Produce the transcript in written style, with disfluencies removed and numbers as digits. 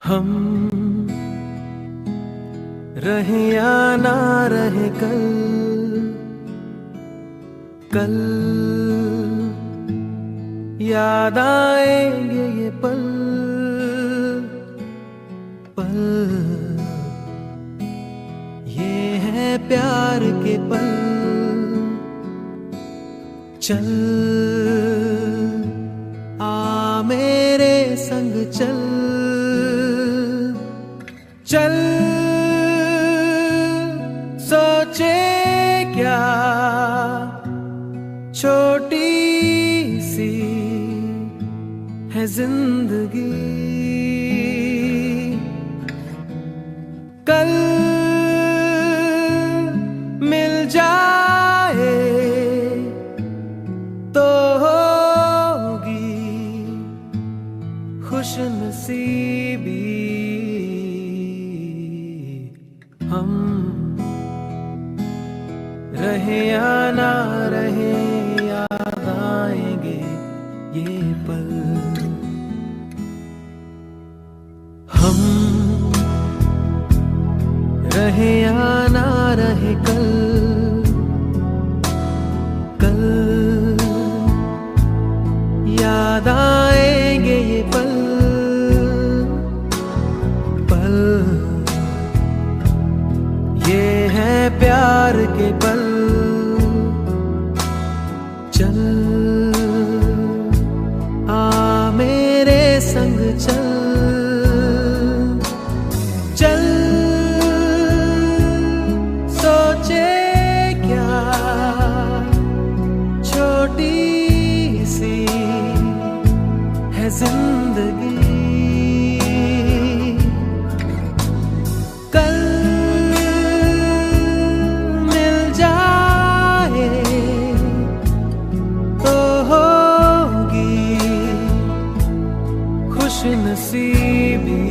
हम रहे या ना रहे कल, कल याद आएंगे ये पल पल। ये है प्यार के पल। चल आ मेरे संग चल, चल सोचे क्या छोटी सी है जिंदगी। कल मिल जाए तो होगी खुशनसीबी। हम रहे या ना रहे याद आएंगे ये पल। हम रहे या ना रहे कल, कल याद आएंगे ये पल पल। ये है प्यार के पल। चल आ मेरे संग चल, चल सोचे क्या छोटी सी है जिंदगी। कल मिल जाए तो होगी खुशनसीबी।